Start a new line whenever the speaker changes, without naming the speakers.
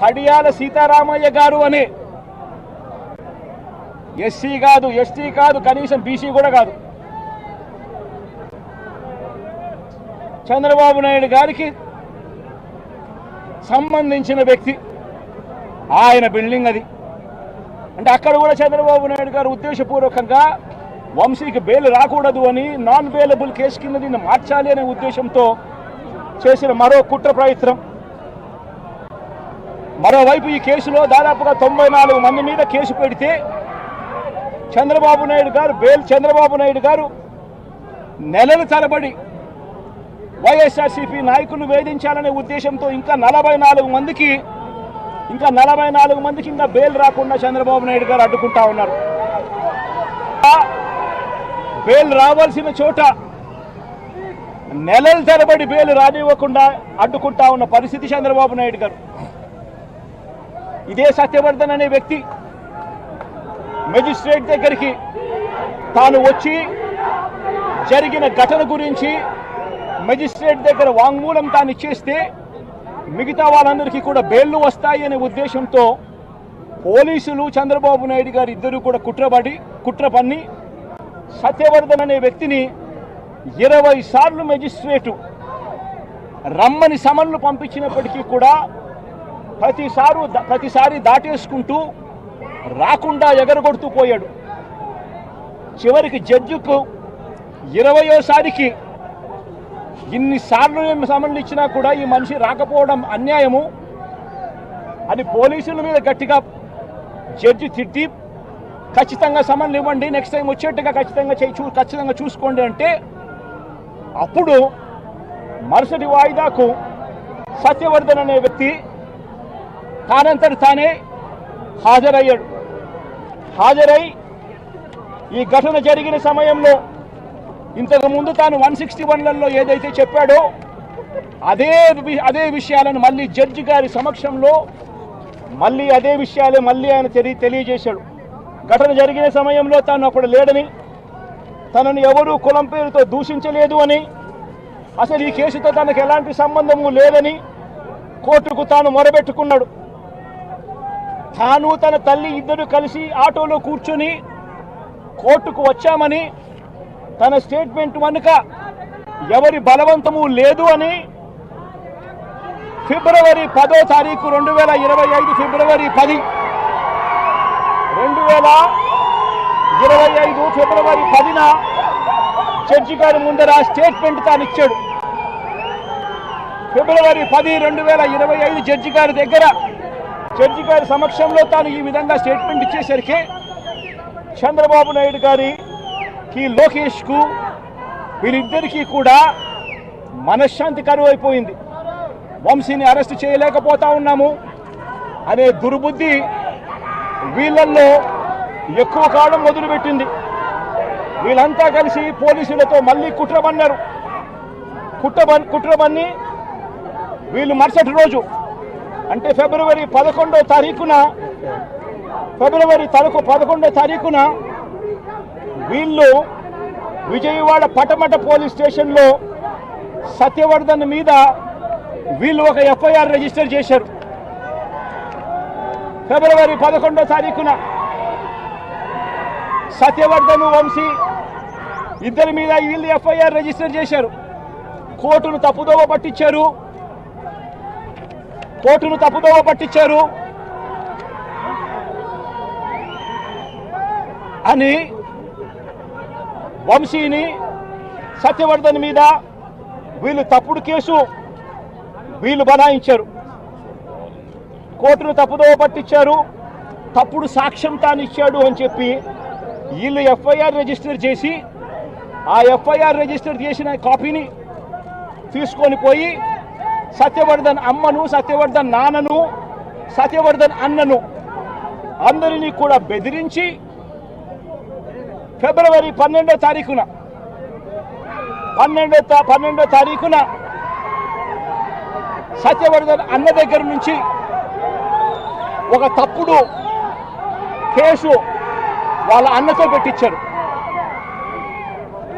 కడియాల సీతారామయ్య గారు అనే ఎస్సీ కాదు, ఎస్టీ కాదు, కనీసం బీసీ కూడా కాదు, చంద్రబాబు నాయుడు గారికి సంబంధించిన వ్యక్తి. ఆయన బిల్డింగ్ అది. అంటే అక్కడ కూడా చంద్రబాబు నాయుడు గారు ఉద్దేశపూర్వకంగా వంశీకి బెయిల్ రాకూడదు అని నాన్ బెయిలబుల్ కేసు కింద దీన్ని మార్చాలి అనే ఉద్దేశంతో చేసిన మరో కుట్ర ప్రయత్నం. మరోవైపు ఈ కేసులో దాదాపుగా 94 మంది మీద కేసు పెడితే చంద్రబాబు నాయుడు గారు నెలల తరబడి వైఎస్ఆర్సీపీ నాయకులు వేధించాలనే ఉద్దేశంతో ఇంకా 44 మందికి ఇంకా బెయిల్ రాకుండా చంద్రబాబు నాయుడు గారు అడ్డుకుంటా ఉన్నారు. బెయిల్ రావాల్సిన చోట నెలల తరబడి బెయిల్ రానివ్వకుండా అడ్డుకుంటా ఉన్న పరిస్థితి చంద్రబాబు నాయుడు గారు. ఇదే సత్యవర్ధన్ అనే వ్యక్తి మెజిస్ట్రేట్ దగ్గరికి తాను వచ్చి జరిగిన ఘటన గురించి మెజిస్ట్రేట్ దగ్గర వాంగ్మూలం తాను ఇచ్చేస్తే మిగతా వాళ్ళందరికీ కూడా బెయిల్లు వస్తాయి అనే ఉద్దేశంతో పోలీసులు చంద్రబాబు నాయుడు గారు ఇద్దరు కూడా కుట్ర పన్ని సత్యవర్ధన్ అనే వ్యక్తిని 20 సార్లు మెజిస్ట్రేటు రమ్మని సమన్లు పంపించినప్పటికీ కూడా ప్రతిసారి దాటేసుకుంటూ రాకుండా ఎగరగొడుతూ పోయాడు. చివరికి జడ్జికు 20వ ఇన్నిసార్లు సమన్లు ఇచ్చినా కూడా ఈ మనిషి రాకపోవడం అన్యాయము అని పోలీసుల మీద గట్టిగా జడ్జి తిట్టి ఖచ్చితంగా సమన్లు ఇవ్వండి, నెక్స్ట్ టైం వచ్చేట్టుగా ఖచ్చితంగా చూసుకోండి అంటే అప్పుడు మరుసటి వాయిదాకు సత్యవర్ధన్ అనే వ్యక్తి తానంతటి తానే హాజరై ఈ ఘటన జరిగిన సమయంలో ఇంతకుముందు తాను 161లలో ఏదైతే చెప్పాడో అదే విషయాలను మళ్ళీ జడ్జి గారి సమక్షంలో అదే విషయాలే ఆయన తెలియజేశాడు. ఘటన జరిగిన సమయంలో తాను అప్పుడు లేడని, తనను ఎవరూ కులం పేరుతో దూషించలేదు అని, అసలు ఈ కేసుతో తనకు ఎలాంటి సంబంధము లేదని కోర్టుకు తాను మొరబెట్టుకున్నాడు. తాను తన తల్లి ఇద్దరు కలిసి ఆటోలో కూర్చొని కోర్టుకు వచ్చామని, తన స్టేట్మెంట్ వెనుక ఎవరి బలవంతము లేదు అని ఫిబ్రవరి 10వ తారీఖు 2025 ఫిబ్రవరి 10 2025 ఫిబ్రవరి 10న జడ్జి గారి ముందర స్టేట్మెంట్ తాను ఇచ్చాడు. ఫిబ్రవరి 10, 2025 జడ్జి గారి సమక్షంలో తాను ఈ విధంగా స్టేట్మెంట్ ఇచ్చేసరికి చంద్రబాబు నాయుడు గారికి, లోకేష్కు, వీరిద్దరికీ కూడా మనశ్శాంతి కరువైపోయింది. వంశీని అరెస్ట్ చేయలేకపోతా ఉన్నాము అనే దుర్బుద్ధి వీళ్ళల్లో ఎక్కువ కాలం మొదలుపెట్టింది. వీళ్ళంతా కలిసి పోలీసులతో మళ్ళీ కుట్రబన్నారు. కుట్రబన్ని వీళ్ళు మరుసటి రోజు అంటే ఫిబ్రవరి 11వ తారీఖున వీళ్ళు విజయవాడ పటమట పోలీస్ స్టేషన్లో సత్యవర్ధన్ మీద వీళ్ళు ఒక ఎఫ్ఐఆర్ రిజిస్టర్ చేశారు. ఫిబ్రవరి 11వ తారీఖున సత్యవర్ధన్, వంశీ ఇద్దరి మీద వీళ్ళు ఎఫ్ఐఆర్ రిజిస్టర్ చేశారు. కోర్టును తప్పుదోవ పట్టించారు అని వంశీని, సత్యవర్ధన్ మీద వీళ్ళు తప్పుడు కేసు బనాయించారు. కోర్టును తప్పుదోవ పట్టించారు, తప్పుడు సాక్ష్యం తాను ఇచ్చాడు అని చెప్పి వీళ్ళు ఎఫ్ఐఆర్ రిజిస్టర్ చేసి ఆ ఎఫ్ఐఆర్ రిజిస్టర్ చేసిన కాపీని తీసుకొని పోయి సత్యవర్ధన్ అమ్మను, సత్యవర్ధన్ నాన్నను, సత్యవర్ధన్ అన్నను అందరినీ కూడా బెదిరించి ఫిబ్రవరి 12వ తారీఖున సత్యవర్ధన్ అన్న దగ్గర నుంచి ఒక తప్పుడు కేసు వాళ్ళ అన్నతో పెట్టించారు.